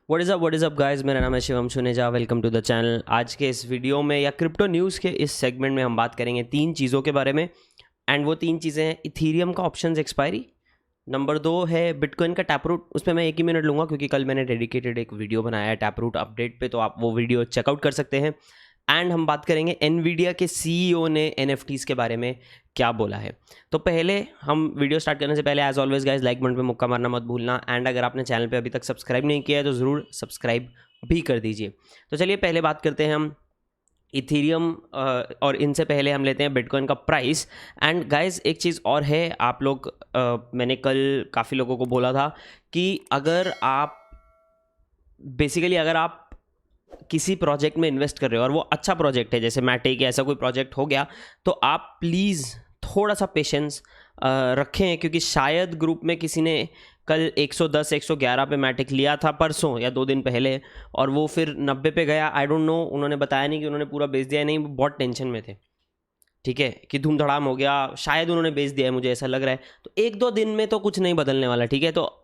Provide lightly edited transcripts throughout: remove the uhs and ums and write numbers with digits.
What is up guys, मेरा नाम है Shivam Suneja. Welcome to the channel. आज के इस वीडियो में या क्रिप्टो न्यूज़ के इस सेगमेंट में हम बात करेंगे तीन चीज़ों के बारे में। एंड वो तीन चीज़ें हैं इथीरियम का ऑप्शंस एक्सपायरी, नंबर 2 है बिटकॉइन का टैपरूट। उस पर मैं 1 ही मिनट लूँगा क्योंकि कल मैंने डेडिकेटेड एक वीडियो बनाया है टैपरूट अपडेट पे, तो आप वो वीडियो चेकआउट कर सकते हैं। एंड हम बात करेंगे एनवीडिया के सीईओ ने एनएफटीज़ के बारे में क्या बोला है। तो पहले हम वीडियो स्टार्ट करने से पहले as always guys like button पे मुक्का मारना मत भूलना। एंड अगर आपने चैनल पे अभी तक सब्सक्राइब नहीं किया है तो ज़रूर सब्सक्राइब भी कर दीजिए। तो चलिए पहले बात करते हैं हम इथीरियम और इनसे पहले हम लेते हैं बिटकॉइन का प्राइस। एंड गाइज एक चीज़ और है, आप लोग मैंने कल काफ़ी लोगों को बोला था कि अगर आप किसी प्रोजेक्ट में इन्वेस्ट कर रहे हो और वो अच्छा प्रोजेक्ट है, जैसे मैटेक या ऐसा कोई प्रोजेक्ट हो गया, तो आप प्लीज़ थोड़ा सा पेशेंस रखें, क्योंकि शायद ग्रुप में किसी ने कल 110 111 पे मैटेक लिया था परसों या 2 दिन पहले, और वो फिर 90 पे गया। आई डोंट नो, उन्होंने बताया नहीं कि उन्होंने पूरा बेच दिया नहीं, बहुत टेंशन में थे, ठीक है, कि धूम धड़ाम हो गया, शायद उन्होंने बेच दिया है, मुझे ऐसा लग रहा है। तो 1-2 दिन में तो कुछ नहीं बदलने वाला, ठीक है। तो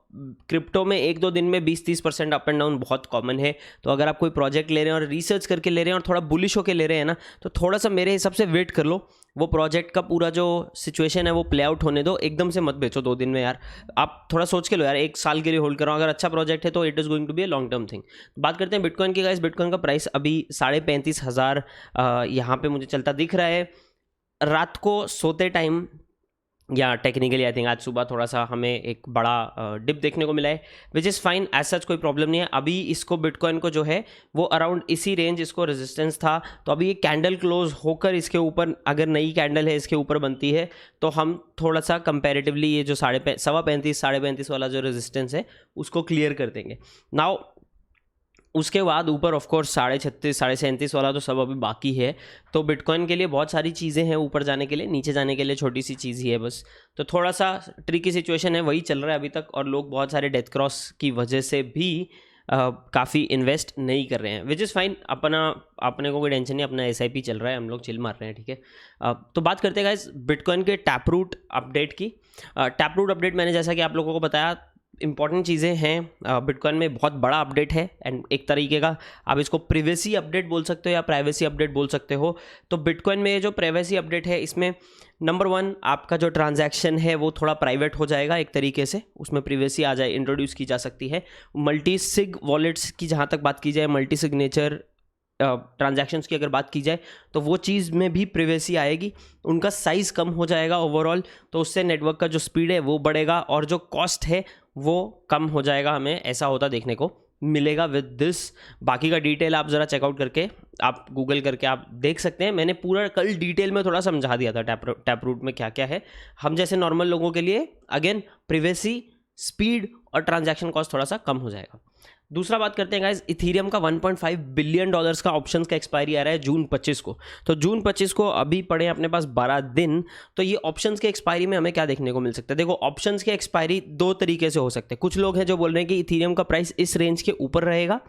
क्रिप्टो में 1-2 दिन में 20-30% अप एंड डाउन बहुत कॉमन है। तो अगर आप कोई प्रोजेक्ट ले रहे हैं और रिसर्च करके ले रहे हैं और थोड़ा बुलिश होकर ले रहे हैं ना, तो थोड़ा सा मेरे हिसाब से वेट कर लो। वो प्रोजेक्ट का पूरा जो सिचुएशन है वो प्ले आउट होने दो, एकदम से मत बेचो 2 दिन में यार। आप थोड़ा सोच के लो यार, 1 साल के लिए होल्ड करो। अगर अच्छा प्रोजेक्ट है तो it is going to be a long term thing. बात करते हैं बिटकॉइन की गाइस। बिटकॉइन का प्राइस अभी 35,500 यहाँ पे मुझे चलता दिख रहा है। रात को सोते टाइम या टेक्निकली आई थिंक आज सुबह थोड़ा सा हमें एक बड़ा डिप देखने को मिला है, which is fine, as such कोई प्रॉब्लम नहीं है। अभी इसको बिटकॉइन को जो है वो अराउंड इसी रेंज इसको रेजिस्टेंस था। तो अभी ये कैंडल क्लोज होकर इसके ऊपर, अगर नई कैंडल है इसके ऊपर बनती है, तो हम थोड़ा सा कंपैरेटिवली ये जो 35.5 वाला जो रेजिस्टेंस है उसको क्लियर कर देंगे। नाउ उसके बाद ऊपर ऑफ कोर्स 36.5 37.5 वाला तो सब अभी बाकी है। तो बिटकॉइन के लिए बहुत सारी चीज़ें हैं ऊपर जाने के लिए, नीचे जाने के लिए छोटी सी चीज़ ही है बस। तो थोड़ा सा ट्रिकी सिचुएशन है, वही चल रहा है अभी तक, और लोग बहुत सारे डेथ क्रॉस की वजह से भी काफ़ी इन्वेस्ट नहीं कर रहे हैं, विच इज़ फाइन। अपने को कोई टेंशन नहीं, अपना SIP चल रहा है, हम लोग चिल मार रहे हैं, ठीक है। तो बात करते हैं गाइस बिटकॉइन के टैपरूट अपडेट की। टैपरूट अपडेट मैंने जैसा कि आप लोगों को बताया, इंपॉर्टेंट चीज़ें हैं। बिटकॉइन में बहुत बड़ा अपडेट है एंड एक तरीके का आप इसको प्रिवेसी अपडेट बोल सकते हो या प्राइवेसी अपडेट बोल सकते हो। तो बिटकॉइन में ये जो प्राइवेसी अपडेट है, इसमें नंबर 1 आपका जो ट्रांजैक्शन है वो थोड़ा प्राइवेट हो जाएगा एक तरीके से, उसमें प्रिवेसी आ जाए, इंट्रोड्यूस की जा सकती है। मल्टी सिग वॉलेट्स की जहाँ तक बात की जाए, मल्टी सिग्नेचर ट्रांजैक्शंस की अगर बात की जाए, तो वो चीज़ में भी प्रिवेसी आएगी। उनका साइज़ कम हो जाएगा ओवरऑल, तो उससे नेटवर्क का जो स्पीड है वो बढ़ेगा और जो कॉस्ट है वो कम हो जाएगा, हमें ऐसा होता देखने को मिलेगा विद दिस। बाकी का डिटेल आप ज़रा चेकआउट करके, आप गूगल करके आप देख सकते हैं। मैंने पूरा कल डिटेल में थोड़ा समझा दिया था टैपरूट में क्या क्या है। हम जैसे नॉर्मल लोगों के लिए अगेन प्रिवेसी, स्पीड और ट्रांजैक्शन कॉस्ट थोड़ा सा कम हो जाएगा। दूसरा बात करते हैं गाइज, इथीरियम का $1.5 बिलियन का ऑप्शंस का एक्सपायरी आ रहा है जून 25 को। तो जून 25 को अभी पड़े अपने पास 12 दिन। तो ये ऑप्शंस के एक्सपायरी में हमें क्या देखने को मिल सकता है? देखो, ऑप्शंस के एक्सपायरी 2 तरीके से हो सकते हैं। कुछ लोग हैं जो बोल रहे हैं कि इथीरियम का प्राइस इस रेंज के ऊपर रहेगा,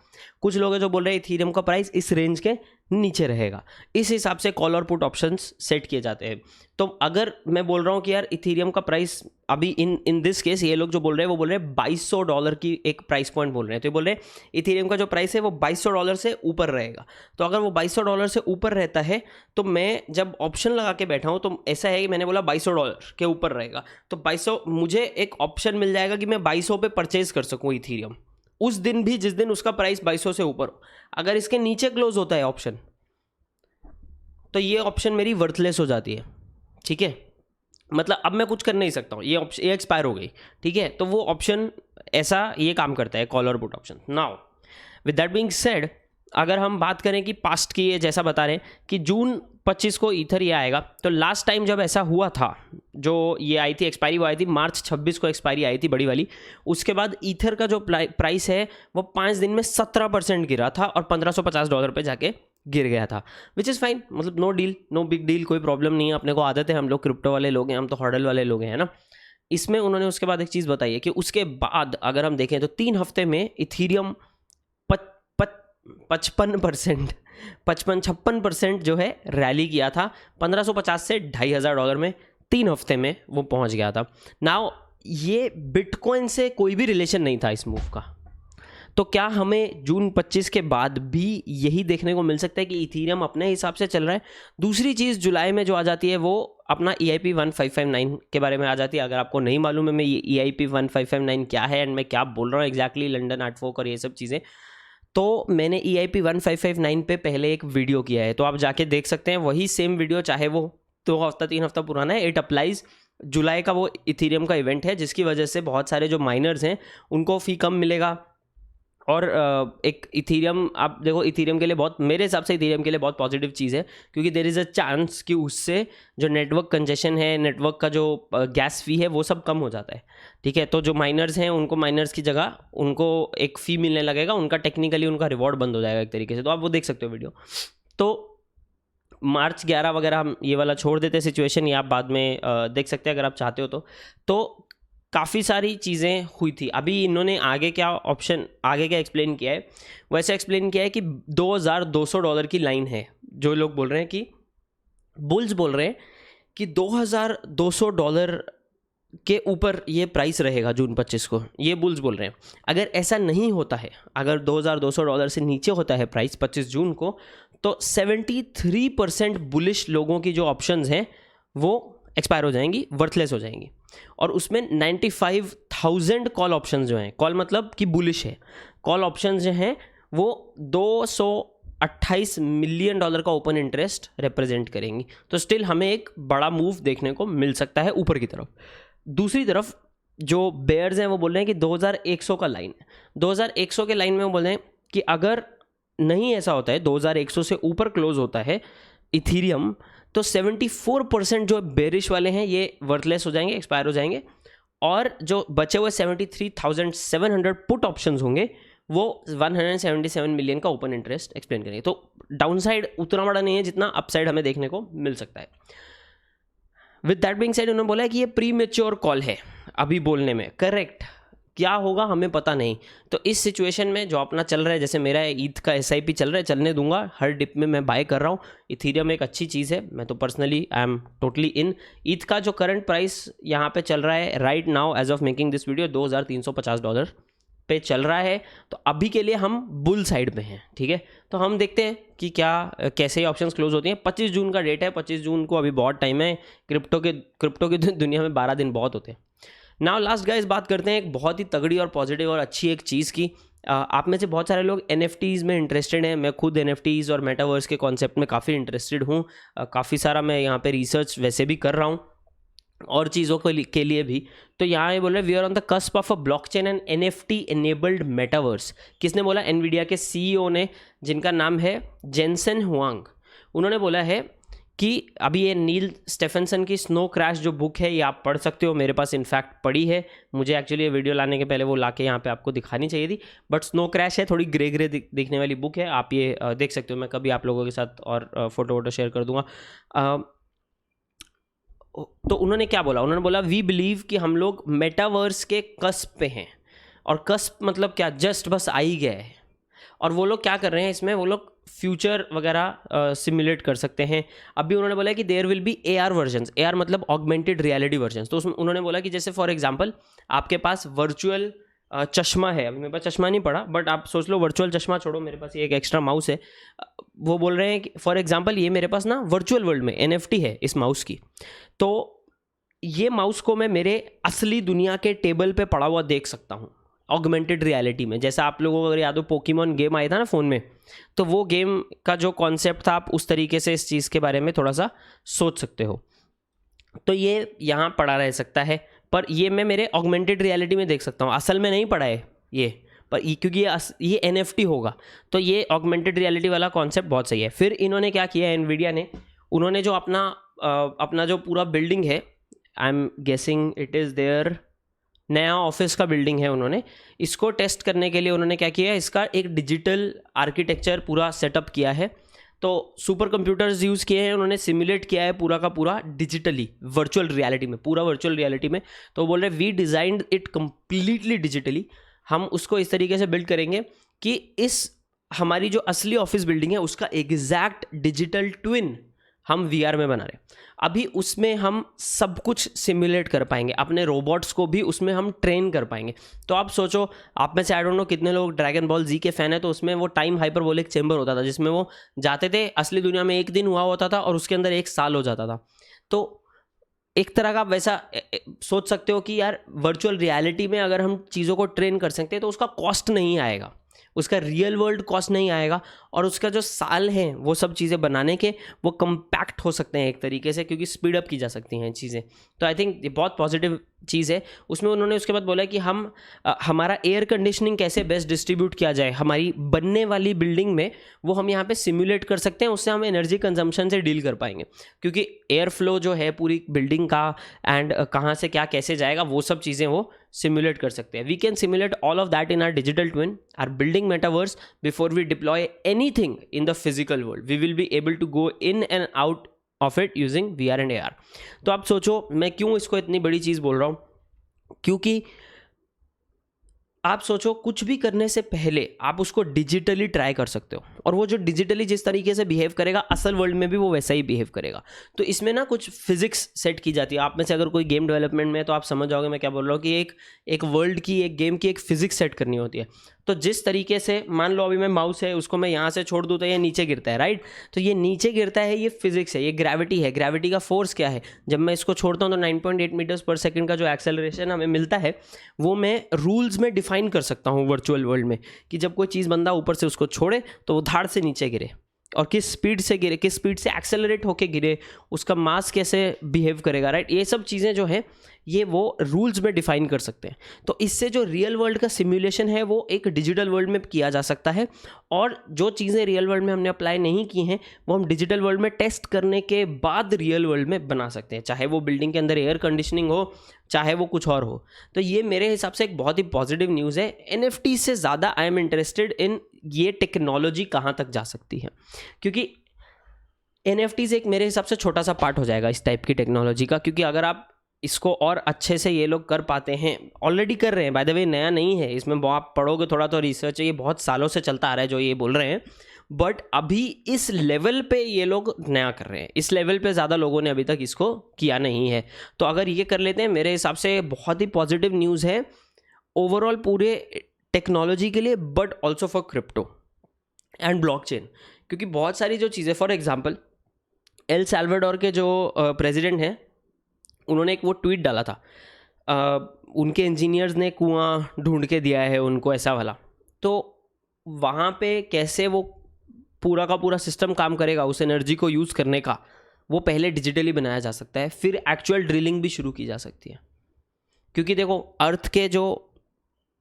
कुछ लोग हैं जो बोल रहे हैं इथीरियम का प्राइस इस रेंज के नीचे रहेगा। इस हिसाब से कॉल और पुट ऑप्शंस सेट किए जाते हैं। तो अगर मैं बोल रहा हूँ कि यार इथीरियम का प्राइस अभी इन दिस केस, ये लोग जो बोल रहे हैं वो बोल रहे हैं $2200 की एक प्राइस पॉइंट बोल रहे हैं। तो ये बोल रहे हैं इथीरियम का जो प्राइस है वो $2200 से ऊपर रहेगा। तो अगर वो $2200 से ऊपर रहता है, तो मैं जब ऑप्शन लगा के बैठा हूँ तो ऐसा है कि मैंने बोला $2200 के ऊपर रहेगा, तो 2200 मुझे एक ऑप्शन मिल जाएगा कि मैं 2200 पे परचेज कर सकूँ इथीरियम उस दिन भी जिस दिन उसका प्राइस 2200 से ऊपर हो। अगर इसके नीचे क्लोज होता है ऑप्शन, तो ये ऑप्शन मेरी वर्थलेस हो जाती है, ठीक है। मतलब अब मैं कुछ कर नहीं सकता हूँ, ये ऑप्शन ये एक्सपायर हो गई, ठीक है। तो वो ऑप्शन ऐसा ये काम करता है, कॉल और put option. Now with that being said, अगर हम बात करें कि पास्ट की, ये जैसा बता रहे हैं कि जून 25 को ईथर ये आएगा, तो लास्ट टाइम जब ऐसा हुआ था, जो ये आई थी एक्सपायरी, वो आई थी मार्च 26 को एक्सपायरी आई थी बड़ी वाली। उसके बाद ईथर का जो प्राइस है वो 5 दिन में 17% गिरा था और $1550 पे जाके गिर गया था, विच इज़ फाइन। मतलब no deal, no big deal, कोई प्रॉब्लम नहीं है। अपने को आदत है, हम लोग क्रिप्टो वाले लोग हैं, हम तो हॉडल वाले लोग हैं, है ना। इसमें उन्होंने उसके बाद एक चीज़ बताई है कि उसके बाद अगर हम देखें तो 3 हफ्ते में इथीरियम 56% जो है रैली किया था। 1550 से $2500 में 3 हफ्ते में वो पहुंच गया था। नाउ ये बिटकॉइन से कोई भी रिलेशन नहीं था इस मूव का। तो क्या हमें जून 25 के बाद भी यही देखने को मिल सकता है कि इथीरियम अपने हिसाब से चल रहा है? दूसरी चीज़ जुलाई में जो आ जाती है वो अपना EIP 1559 के बारे में आ जाती है। अगर आपको नहीं मालूम है मैं ये EIP 1559 क्या है एंड मैं क्या बोल रहा हूँ एग्जैक्टली, लंदन आर्ट फोक और ये सब चीज़ें, तो मैंने EIP 1559 पे पहले एक वीडियो किया है, तो आप जाके देख सकते हैं वही सेम वीडियो, चाहे वो 2 हफ्ता 3 हफ्ता पुराना है। इट अप्लाइज, जुलाई का वो इथीरियम का इवेंट है जिसकी वजह से बहुत सारे जो माइनर्स हैं उनको फ़ी कम मिलेगा। और एक इथीरियम, आप देखो इथीरियम के लिए बहुत, मेरे हिसाब से इथीरियम के लिए बहुत पॉजिटिव चीज़ है, क्योंकि देयर इज़ अ चांस कि उससे जो नेटवर्क कंजेशन है, नेटवर्क का जो गैस फी है वो सब कम हो जाता है। ठीक है, तो जो माइनर्स हैं उनको माइनर्स की जगह उनको एक फ़ी मिलने लगेगा, उनका टेक्निकली उनका रिवॉर्ड बंद हो जाएगा एक तरीके से। तो आप वो देख सकते हो वीडियो। तो मार्च 11 वगैरह हम ये वाला छोड़ देते हैं सिचुएशन, ये आप बाद में देख सकते हैं अगर आप चाहते हो तो काफ़ी सारी चीज़ें हुई थी। अभी इन्होंने आगे क्या ऑप्शन, आगे क्या एक्सप्लेन किया है, वैसे एक्सप्लेन किया है कि $2200 की लाइन है। जो लोग बोल रहे हैं कि बुल्स बोल रहे हैं कि $2200 के ऊपर ये प्राइस रहेगा जून 25 को, ये बुल्स बोल रहे हैं। अगर ऐसा नहीं होता है, अगर $2200 से नीचे होता है प्राइस 25 जून को, तो 73% बुलिश लोगों की जो ऑप्शंस हैं वो एक्सपायर हो जाएंगी, वर्थलेस हो जाएंगी। और उसमें 95,000 कॉल ऑप्शंस जो हैं, कॉल मतलब कि बुलिश है, कॉल ऑप्शंस जो हैं वो $228 मिलियन का ओपन इंटरेस्ट रिप्रेजेंट करेंगी। तो स्टिल हमें एक बड़ा मूव देखने को मिल सकता है ऊपर की तरफ। दूसरी तरफ जो बेयर्स हैं वो बोल रहे हैं कि 2100 का लाइन है। 2100 के लाइन में वो बोल रहे हैं कि अगर नहीं ऐसा होता है, 2100 से ऊपर क्लोज होता है इथीरियम, तो 74% जो बेरिश वाले हैं ये वर्थलेस हो जाएंगे, एक्सपायर हो जाएंगे। और जो बचे हुए 73,700 पुट ऑप्शंस होंगे वो 177 मिलियन का ओपन इंटरेस्ट एक्सप्लेन करेंगे। तो डाउनसाइड उतना बड़ा नहीं है जितना अपसाइड हमें देखने को मिल सकता है। विद दैट बीइंग सेड, उन्होंने बोला है कि ये प्री मैच्योर कॉल है अभी बोलने में। करेक्ट, क्या होगा हमें पता नहीं। तो इस सिचुएशन में जो अपना चल रहा है, जैसे मेरा ईथ का SIP चल रहा है, चलने दूंगा, हर डिप में मैं बाय कर रहा हूँ। इथीरियम एक अच्छी चीज़ है, मैं तो personally I am totally in. Eth का जो करंट प्राइस यहाँ पे चल रहा है right now as of making this video $2350 पे चल रहा है। तो अभी के लिए हम बुल साइड में हैं। ठीक है, तो हम देखते हैं कि क्या कैसे ऑप्शंस क्लोज होती हैं। 25 जून का डेट है, 25 जून को अभी बहुत टाइम है। क्रिप्टो की दुनिया में 12 दिन बहुत होते हैं। नाउ लास्ट गाइस, बात करते हैं एक बहुत ही तगड़ी और पॉजिटिव और अच्छी एक चीज़ की। आप में से बहुत सारे लोग NFTs में इंटरेस्टेड हैं। मैं खुद NFTs और मेटावर्स के कॉन्सेप्ट में काफ़ी इंटरेस्टेड हूँ। काफ़ी सारा मैं यहाँ पे रिसर्च वैसे भी कर रहा हूँ और चीज़ों के लिए भी। तो यहाँ ये बोल रहे हैं we are on the cusp of a blockchain and NFT enabled metaverse. किसने बोला? NVIDIA के CEO ने, जिनका नाम है जेनसेन हुआंग। उन्होंने बोला है कि अभी ये नील स्टेफेंसन की स्नो क्रैश जो बुक है ये आप पढ़ सकते हो। मेरे पास इनफैक्ट पढ़ी है, मुझे एक्चुअली ये वीडियो लाने के पहले वो लाके यहाँ पे आपको दिखानी चाहिए थी, बट स्नो क्रैश है, थोड़ी ग्रे ग्रे दिखने वाली बुक है। आप ये देख सकते हो, मैं कभी आप लोगों के साथ और फोटो वोटो शेयर कर दूंगा। तो उन्होंने क्या बोला? उन्होंने बोला वी बिलीव कि हम लोग मेटावर्स के कस्प पे हैं। और कस्प मतलब क्या? जस्ट बस आ ही गया है। और वो लोग क्या कर रहे हैं इसमें, वो लोग फ्यूचर वगैरह सिमुलेट कर सकते हैं। अभी उन्होंने बोला कि there will be AR versions. AR मतलब ऑगमेंटेड रियलिटी वर्जन्स। तो उसमें उन्होंने बोला कि जैसे फॉर एग्जांपल आपके पास वर्चुअल चश्मा है। अभी मेरे पास चश्मा नहीं पड़ा, बट आप सोच लो वर्चुअल चश्मा छोड़ो, मेरे पास ये एक एक्स्ट्रा माउस है। वो बोल रहे हैं कि फॉर एग्जांपल ये मेरे पास ना वर्चुअल वर्ल्ड में NFT है इस माउस की। तो ये माउस को मैं मेरे असली दुनिया के टेबल पे पड़ा हुआ देख सकता हूँ ऑगमेंटेड रियलिटी में। जैसा आप लोगों को अगर याद हो पोकेमॉन गेम आया था ना फ़ोन में, तो वो गेम का जो कॉन्सेप्ट था, आप उस तरीके से इस चीज़ के बारे में थोड़ा सा सोच सकते हो। तो ये यहाँ पड़ा रह सकता है, पर ये मैं मेरे ऑगमेंटेड रियलिटी में देख सकता हूँ। असल में नहीं पड़ा है ये, पर क्योंकि ये NFT होगा, तो ये ऑगमेंटेड रियलिटी वाला कॉन्सेप्ट बहुत सही है। फिर इन्होंने क्या किया NVIDIA ने, उन्होंने जो अपना जो पूरा बिल्डिंग है, I am guessing it is their नया ऑफिस का बिल्डिंग है, उन्होंने इसको टेस्ट करने के लिए उन्होंने क्या किया, इसका एक डिजिटल आर्किटेक्चर पूरा सेटअप किया है। तो सुपर कंप्यूटर्स यूज़ किए हैं, उन्होंने सिमुलेट किया है पूरा का पूरा डिजिटली, वर्चुअल रियलिटी में, पूरा वर्चुअल रियलिटी में। तो बोल रहे we designed it completely digitally. हम उसको इस तरीके से बिल्ड करेंगे कि इस हमारी जो असली ऑफिस बिल्डिंग है उसका एग्जैक्ट डिजिटल ट्विन हम VR में बना रहे हैं। अभी उसमें हम सब कुछ सिमुलेट कर पाएंगे, अपने रोबोट्स को भी उसमें हम ट्रेन कर पाएंगे। तो आप सोचो, आप में से आई डोंट नो कितने लोग ड्रैगन बॉल जी के फ़ैन है, तो उसमें वो टाइम हाइपरबोलिक चेंबर होता था जिसमें वो जाते थे, असली दुनिया में 1 दिन हुआ होता था और उसके अंदर 1 साल हो जाता था। तो एक तरह का आप वैसा सोच सकते हो कि यार वर्चुअल रियलिटी में अगर हम चीज़ों को ट्रेन कर सकते हैं तो उसका कॉस्ट नहीं आएगा, उसका रियल वर्ल्ड कॉस्ट नहीं आएगा, और उसका जो साल है वो सब चीज़ें बनाने के वो कम्पैक्ट हो सकते हैं एक तरीके से, क्योंकि स्पीड अप की जा सकती हैं चीज़ें। तो आई थिंक ये बहुत पॉजिटिव चीज़ है। उसमें उन्होंने उसके बाद बोला कि हम हमारा एयर कंडीशनिंग कैसे बेस्ट डिस्ट्रीब्यूट किया जाए हमारी बनने वाली बिल्डिंग में, वो हम यहाँ पे सिमुलेट कर सकते हैं। उससे हम एनर्जी कंजम्पशन से डील कर पाएंगे, क्योंकि एयर फ्लो जो है पूरी बिल्डिंग का एंड कहाँ से क्या कैसे जाएगा वो सब चीज़ें वो सिमुलेट कर सकते हैं। We can simulate all of that in our digital twin, our building metaverse before we deploy anything in the physical world. We will be able to go in and out of it using VR and AR. तो आप सोचो मैं क्यों इसको इतनी बड़ी चीज़ बोल रहा हूँ, क्योंकि आप सोचो कुछ भी करने से पहले आप उसको डिजिटली ट्राई कर सकते हो, और वो जो डिजिटली जिस तरीके से बिहेव करेगा असल वर्ल्ड में भी वो वैसा ही बिहेव करेगा। तो इसमें ना कुछ फिजिक्स सेट की जाती है। आप में से अगर कोई गेम डेवलपमेंट में है तो आप समझ जाओगे मैं क्या बोल रहा हूँ, कि एक वर्ल्ड की, एक गेम की एक फिजिक्स सेट करनी होती है। तो जिस तरीके से मान लो अभी मैं माउस है उसको मैं यहाँ से छोड़ दूँ तो ये नीचे गिरता है, राइट। तो ये नीचे गिरता है, ये फिजिक्स है, ये ग्रेविटी है। ग्रेविटी का फोर्स क्या है, जब मैं इसको छोड़ता हूँ तो 9.8 मीटर्स पर सेकंड का जो एक्सेलरेशन हमें मिलता है वो मैं रूल्स में डिफाइन कर सकता हूँ वर्चुअल वर्ल्ड में, कि जब कोई चीज़ बंदा ऊपर से उसको छोड़े तो वो धाड़ से नीचे गिरे, और किस स्पीड से गिरे, किस स्पीड से एक्सेलरेट होके गिरे, उसका मास कैसे बिहेव करेगा, राइट। ये सब चीज़ें जो है ये वो रूल्स में डिफाइन कर सकते हैं। तो इससे जो रियल वर्ल्ड का सिमुलेशन है वो एक डिजिटल वर्ल्ड में किया जा सकता है, और जो चीज़ें रियल वर्ल्ड में हमने अप्लाई नहीं की हैं वो हम डिजिटल वर्ल्ड में टेस्ट करने के बाद रियल वर्ल्ड में बना सकते हैं, चाहे वो बिल्डिंग के अंदर एयर कंडीशनिंग हो, चाहे वो कुछ और हो। तो ये मेरे हिसाब से एक बहुत ही पॉजिटिव न्यूज़ है। NFT से ज़्यादा आई एम इंटरेस्टेड इन ये टेक्नोलॉजी कहाँ तक जा सकती है, क्योंकि NFTs एक मेरे हिसाब से छोटा सा पार्ट हो जाएगा इस टाइप की टेक्नोलॉजी का, क्योंकि अगर आप इसको और अच्छे से ये लोग कर पाते हैं, ऑलरेडी कर रहे हैं, बाय द वे नया नहीं है, इसमें आप पढ़ोगे थोड़ा तो रिसर्च है, ये बहुत सालों से चलता आ रहा है जो ये बोल रहे हैं, बट अभी इस लेवल पे ये लोग नया कर रहे हैं, इस लेवल पे ज़्यादा लोगों ने अभी तक इसको किया नहीं है। तो अगर ये कर लेते हैं मेरे हिसाब से बहुत ही पॉजिटिव न्यूज़ है ओवरऑल पूरे टेक्नोलॉजी के लिए, but also for crypto and blockchain. क्योंकि बहुत सारी जो चीज़ें, फॉर एग्जांपल एल सैल्वाडोर के जो प्रेसिडेंट हैं उन्होंने एक वो ट्वीट डाला था, उनके इंजीनियर्स ने कुआं ढूंढ के दिया है उनको, ऐसा वाला। तो वहाँ पे कैसे वो पूरा का पूरा सिस्टम काम करेगा उस एनर्जी को यूज़ करने का, वो पहले डिजिटली बनाया जा सकता है, फिर एक्चुअल ड्रिलिंग भी शुरू की जा सकती है। क्योंकि देखो अर्थ के जो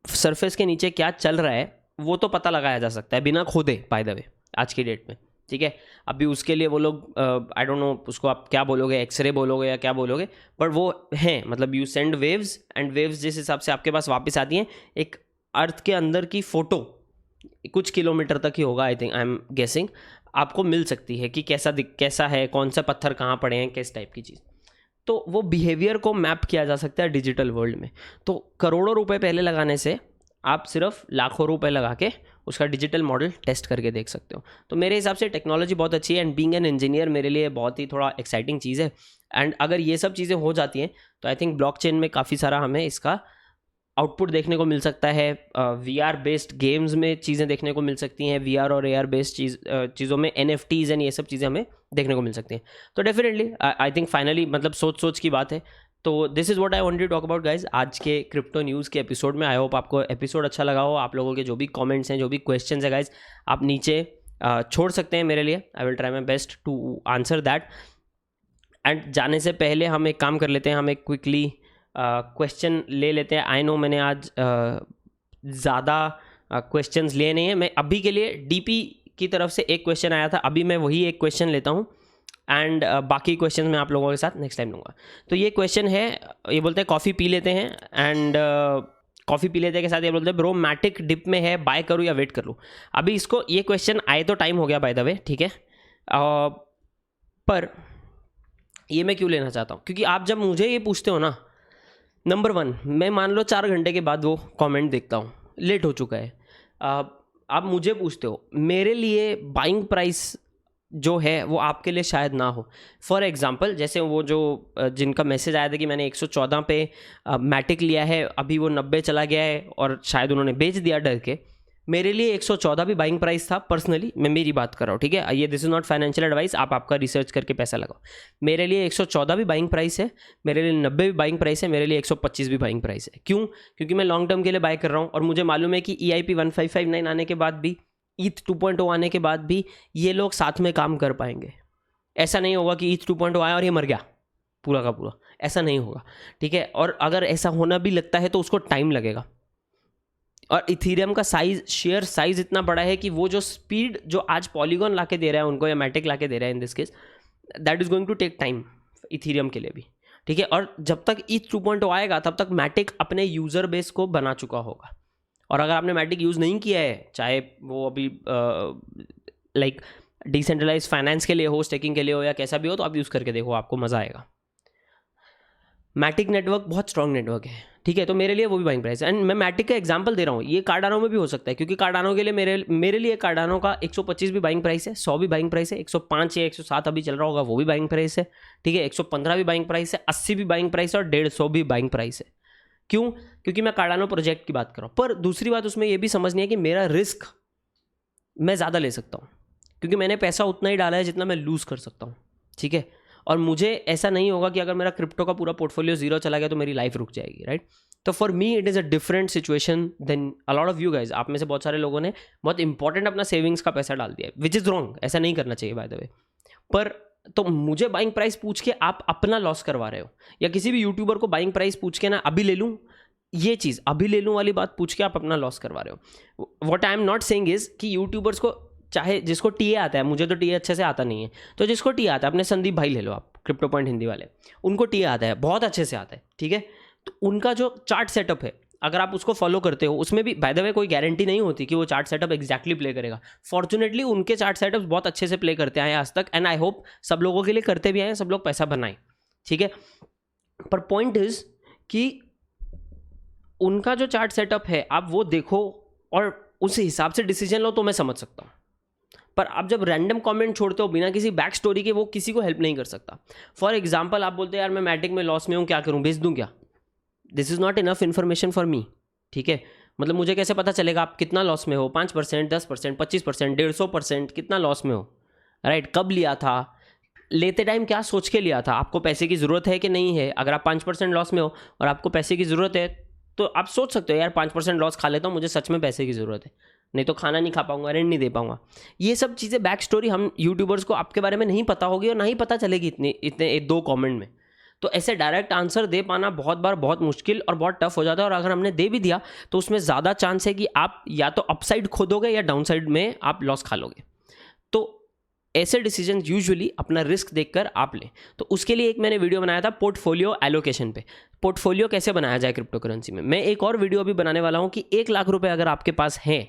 सरफेस के नीचे क्या चल रहा है वो तो पता लगाया जा सकता है बिना खोदे, बाय द वे, आज की डेट में, ठीक है। अभी उसके लिए वो लोग आई डोंट नो उसको आप क्या बोलोगे, एक्सरे बोलोगे या क्या बोलोगे, बट वो हैं, मतलब you send waves and waves जिस हिसाब से आपके पास वापस आती हैं, एक अर्थ के अंदर की फ़ोटो कुछ किलोमीटर तक ही होगा, आई थिंक, आई एम गेसिंग, आपको मिल सकती है कि कैसा है, कौन सा पत्थर कहाँ पड़े हैं, किस टाइप की चीज़। तो वो बिहेवियर को मैप किया जा सकता है डिजिटल वर्ल्ड में। तो करोड़ों रुपए पहले लगाने से आप सिर्फ लाखों रुपए लगा के उसका डिजिटल मॉडल टेस्ट करके देख सकते हो। तो मेरे हिसाब से टेक्नोलॉजी बहुत अच्छी है, एंड बीइंग एन इंजीनियर मेरे लिए बहुत ही थोड़ा एक्साइटिंग चीज़ है। एंड अगर ये सब चीज़ें हो जाती हैं तो आई थिंक ब्लॉकचेन में काफ़ी सारा हमें इसका आउटपुट देखने को मिल सकता है। VR बेस्ड गेम्स में चीज़ें देखने को मिल सकती हैं, VR और AR बेस्ड चीज़ों में NFTs एंड ये सब चीज़ें हमें देखने को मिल सकती हैं। तो डेफिनेटली आई थिंक फाइनली, मतलब सोच की बात है। तो this is what I wanted to talk about guys आज के क्रिप्टो न्यूज़ के एपिसोड में। आई होप आपको एपिसोड अच्छा लगा हो। आप लोगों के जो भी कमेंट्स हैं, जो भी क्वेश्चंस है गाइज, आप नीचे छोड़ सकते हैं मेरे लिए। I will try my best to answer that. And जाने से पहले हम एक काम कर लेते हैं, हम एक क्विकली क्वेश्चन ले लेते हैं। आई नो मैंने आज ज़्यादा क्वेश्चंस लिए नहीं हैं, मैं अभी के लिए DP की तरफ से एक क्वेश्चन आया था, अभी मैं वही एक क्वेश्चन लेता हूँ, एंड बाकी क्वेश्चन मैं आप लोगों के साथ नेक्स्ट टाइम लूँगा। तो ये क्वेश्चन है, ये बोलते हैं कॉफ़ी पी लेते हैं, एंड कॉफ़ी पी लेते के साथ ये बोलते हैं ब्रो मैटिक डिप में है, बाय करूँ या वेट कर लूँ। अभी इसको ये क्वेश्चन आए तो टाइम हो गया बाय द वे, ठीक है, पर ये मैं क्यों लेना चाहता हूँ, क्योंकि आप जब मुझे ये पूछते हो ना, नंबर 1 मैं मान लो 4 घंटे के बाद वो कमेंट देखता हूँ, लेट हो चुका है, आप मुझे पूछते हो, मेरे लिए बाइंग प्राइस जो है वो आपके लिए शायद ना हो। फॉर एग्जांपल जैसे वो जो जिनका मैसेज आया था कि मैंने 114 पे मैटिक लिया है, अभी वो 90 चला गया है और शायद उन्होंने बेच दिया डर के। मेरे लिए 114 भी बाइंग प्राइस था पर्सनली, मैं मेरी बात कर रहा हूँ, ठीक है। ये this is not financial advice, आप आपका रिसर्च करके पैसा लगाओ। मेरे लिए 114 भी बाइंग प्राइस है, मेरे लिए 90 भी बाइंग प्राइस है, मेरे लिए 125 भी बाइंग प्राइस है। क्यों? क्योंकि मैं लॉन्ग टर्म के लिए बाय कर रहा हूँ और मुझे मालूम है कि EIP 1559 आने के बाद भी, ETH 2.0 आने के बाद भी ये लोग साथ में काम कर पाएंगे। ऐसा नहीं होगा कि ETH 2.0 आया और ये मर गया पूरा का पूरा, ऐसा नहीं होगा, ठीक है। और अगर ऐसा होना भी लगता है तो उसको टाइम लगेगा। और इथीरियम का साइज, शेयर साइज इतना बड़ा है कि वो जो स्पीड जो आज पॉलीगॉन लाके दे रहा है उनको, या मैटिक लाके दे रहा है in this case, that is going to take time Ethereum के लिए भी, ठीक है। और जब तक ETH 2.0 आएगा तब तक मैटिक अपने यूज़र बेस को बना चुका होगा। और अगर आपने मैटिक यूज़ नहीं किया है, चाहे वो अभी लाइक डिसेंट्रलाइज फाइनेंस के लिए हो, स्टेकिंग के लिए हो, या कैसा भी हो, तो आप यूज़ करके देखो, आपको मज़ा आएगा। मैटिक नेटवर्क बहुत स्ट्रॉन्ग नेटवर्क है, ठीक है। तो मेरे लिए वो भी बाइंग प्राइस है। एंड मैं मैटिक का एग्जांपल दे रहा हूँ, ये कार्डानो में भी हो सकता है, क्योंकि कार्डानो के लिए मेरे लिए कार्डानो का 125 भी बाइंग प्राइस है, 100 भी बाइंग प्राइस है, 105 या 107 अभी चल रहा होगा वो भी बाइंग प्राइस है, ठीक है। 115 भी बाइंग प्राइस है, 80 भी बाइंग प्राइस है और 150 भी बाइंग प्राइस है। क्यों? क्योंकि मैं कार्डानो प्रोजेक्ट की बात कर रहा हूँ। पर दूसरी बात उसमें यह भी समझनी है कि मेरा रिस्क मैं ज़्यादा ले सकता हूँ, क्योंकि मैंने पैसा उतना ही डाला है जितना मैं लूज़ कर सकता हूँ, ठीक है। और मुझे ऐसा नहीं होगा कि अगर मेरा क्रिप्टो का पूरा पोर्टफोलियो जीरो चला गया तो मेरी लाइफ रुक जाएगी, राइट। तो for me it is a different situation than a lot of you guys. आप में से बहुत सारे लोगों ने बहुत इंपॉर्टेंट अपना सेविंग्स का पैसा डाल दिया है, विच इज़ रॉन्ग, ऐसा नहीं करना चाहिए बाय द वे। पर तो मुझे बाइंग प्राइस पूछ के आप अपना लॉस करवा रहे हो, या किसी भी यूट्यूबर को बाइंग प्राइस पूछ के ना अभी ले लूँ, ये चीज़ अभी ले लूँ वाली बात पूछ के आप अपना लॉस करवा रहे हो। What I am not saying is कि यूट्यूबर्स को, चाहे जिसको टीए आता है, मुझे तो टीए अच्छे से आता नहीं है, तो जिसको टीए आता है, अपने संदीप भाई ले लो आप, क्रिप्टो पॉइंट हिंदी वाले, उनको टीए आता है, बहुत अच्छे से आता है, ठीक है। तो उनका जो चार्ट सेटअप है, अगर आप उसको फॉलो करते हो, उसमें भी बाय द वे कोई गारंटी नहीं होती कि वो चार्ट सेटअप एग्जैक्टली प्ले करेगा। फॉर्चुनेटली उनके चार्ट सेटअप बहुत अच्छे से प्ले करते आए आज तक, एंड आई होप सब लोगों के लिए करते भी आए, सब लोग पैसा बनाएं, ठीक है। पर पॉइंट इज कि उनका जो चार्ट सेटअप है, आप वो देखो और उस हिसाब से डिसीजन लो, तो मैं समझ सकता हूँ। पर आप जब रैंडम कमेंट छोड़ते हो बिना किसी बैक स्टोरी के, वो किसी को हेल्प नहीं कर सकता। फॉर एग्जाम्पल आप बोलते हैं यार मैं मैटिक में लॉस में हूँ, क्या करूँ, बेच दूँ क्या? This is not enough information for me, ठीक है। मतलब मुझे कैसे पता चलेगा आप कितना लॉस में हो? 5%, 10%, 25%, 150%, कितना लॉस में हो, राइट? कब लिया था, लेते टाइम क्या सोच के लिया था, आपको पैसे की ज़रूरत है कि नहीं है? अगर आप 5% लॉस में हो और आपको पैसे की ज़रूरत है, तो आप सोच सकते हो यार 5% लॉस खा लेता हूँ, मुझे सच में पैसे की ज़रूरत है, नहीं तो खाना नहीं खा पाऊंगा, रेंट नहीं दे पाऊंगा। ये सब चीज़ें बैक स्टोरी हम यूट्यूबर्स को आपके बारे में नहीं पता होगी और ना ही पता चलेगी इतने 2 कमेंट में। तो ऐसे डायरेक्ट आंसर दे पाना बहुत बार बहुत मुश्किल और बहुत टफ हो जाता है। और अगर हमने दे भी दिया तो उसमें ज़्यादा चांस है कि आप या तो अपसाइड खोदोगे या डाउन साइड में आप लॉस खा लोगे। तो ऐसे डिसीजन यूजुअली अपना रिस्क देखकर आप लें। तो उसके लिए एक मैंने वीडियो बनाया था पोर्टफोलियो एलोकेशन पे, पोर्टफोलियो कैसे बनाया जाए क्रिप्टो करेंसी में। मैं एक और वीडियो अभी बनाने वाला हूँ कि 1 लाख रुपए अगर आपके पास है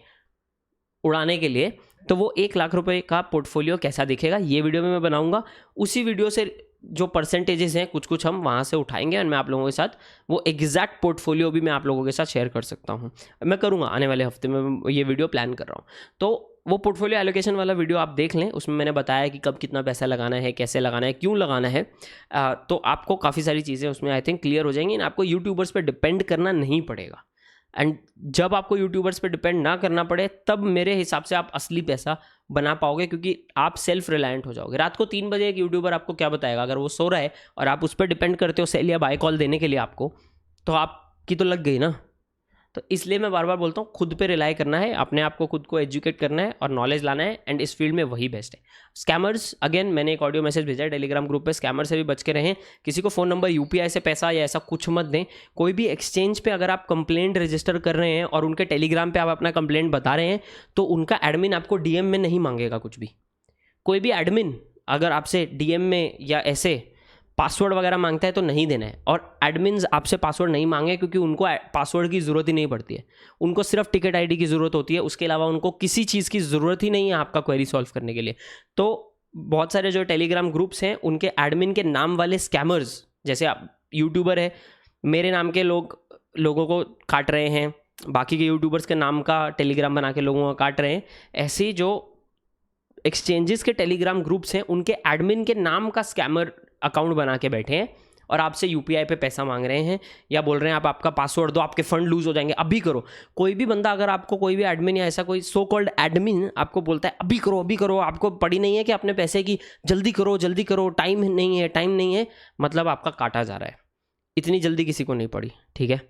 उड़ाने के लिए, तो वो 1 लाख रुपए का पोर्टफोलियो कैसा दिखेगा, ये वीडियो में मैं बनाऊंगा। उसी वीडियो से जो परसेंटेजेस हैं कुछ कुछ हम वहाँ से उठाएंगे और मैं आप लोगों के साथ वो एग्जैक्ट पोर्टफोलियो भी मैं आप लोगों के साथ शेयर कर सकता हूँ। मैं करूँगा आने वाले हफ्ते में, ये वीडियो प्लान कर रहा हूँ। तो वो पोर्टफोलियो एलोकेशन वाला वीडियो आप देख लें, उसमें मैंने बताया कि कब कितना पैसा लगाना है, कैसे लगाना है, क्यों लगाना है। तो आपको काफ़ी सारी चीज़ें उसमें आई थिंक क्लियर हो जाएंगी। आपको यूट्यूबर्स पर डिपेंड करना नहीं पड़ेगा। एंड जब आपको यूट्यूबर्स पे डिपेंड ना करना पड़े, तब मेरे हिसाब से आप असली पैसा बना पाओगे, क्योंकि आप सेल्फ रिलायंट हो जाओगे। रात को 3 बजे एक यूट्यूबर आपको क्या बताएगा, अगर वो सो रहा है और आप उस पर डिपेंड करते हो सेल या बाय कॉल देने के लिए आपको, तो आपकी तो लग गई ना। तो इसलिए मैं बार बार बोलता हूँ, खुद पे रिलाई करना है, अपने आप को खुद को एजुकेट करना है और नॉलेज लाना है, एंड इस फील्ड में वही बेस्ट है। स्कैमर्स, अगेन मैंने एक ऑडियो मैसेज भेजा है टेलीग्राम ग्रुप पे, स्कैमर से भी बच के रहें। किसी को फ़ोन नंबर, यूपीआई से पैसा या ऐसा कुछ मत दें। कोई भी एक्सचेंज पे अगर आप कंप्लेंट रजिस्टर कर रहे हैं और उनके टेलीग्राम पे आप अपना कंप्लेंट बता रहे हैं, तो उनका एडमिन आपको डीएम में नहीं मांगेगा कुछ भी। कोई भी एडमिन अगर आपसे डीएम में या ऐसे पासवर्ड वगैरह मांगता है तो नहीं देना है। और एडमिन्स आपसे पासवर्ड नहीं मांगे, क्योंकि उनको पासवर्ड की ज़रूरत ही नहीं पड़ती है। उनको सिर्फ टिकट आईडी की ज़रूरत होती है, उसके अलावा उनको किसी चीज़ की ज़रूरत ही नहीं है आपका क्वेरी सॉल्व करने के लिए। तो बहुत सारे जो टेलीग्राम ग्रुप्स हैं, उनके एडमिन के नाम वाले स्कैमर्स, जैसे आप यूट्यूबर है, मेरे नाम के लोगों को काट रहे हैं, बाकी के यूट्यूबर्स के नाम का टेलीग्राम बना के लोगों को काट रहे हैं, ऐसे जो एक्सचेंजेस के टेलीग्राम ग्रुप्स हैं, उनके एडमिन के नाम का स्कैमर अकाउंट बना के बैठे हैं और आपसे यूपीआई पे पैसा मांग रहे हैं या बोल रहे हैं आप आपका पासवर्ड दो, आपके फंड लूज हो जाएंगे, अभी करो। कोई भी बंदा अगर आपको, कोई भी एडमिन या ऐसा कोई सो कॉल्ड एडमिन आपको बोलता है अभी करो अभी करो, आपको पड़ी नहीं है कि अपने पैसे की जल्दी करो, टाइम नहीं है, मतलब आपका काटा जा रहा है। इतनी जल्दी किसी को नहीं पड़ी, ठीक है।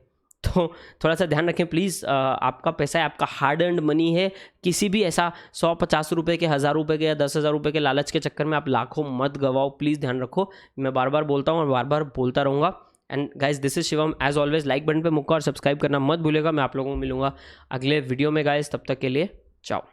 तो थोड़ा सा ध्यान रखें प्लीज़, आपका पैसा है, आपका हार्ड अर्न्ड मनी है। किसी भी ऐसा 100-50 रुपये के, 1000 रुपये के या 10,000 रुपये के लालच के चक्कर में आप लाखों मत गवाओ, प्लीज़ ध्यान रखो। मैं बार बार बोलता हूँ और बार बार बोलता रहूँगा। And guys this is Shivam, as always like button पे मुक्का और सब्सक्राइब करना मत भूलेगा। मैं आप लोगों को मिलूंगा अगले वीडियो में गाइज, तब तक के लिए चाओ।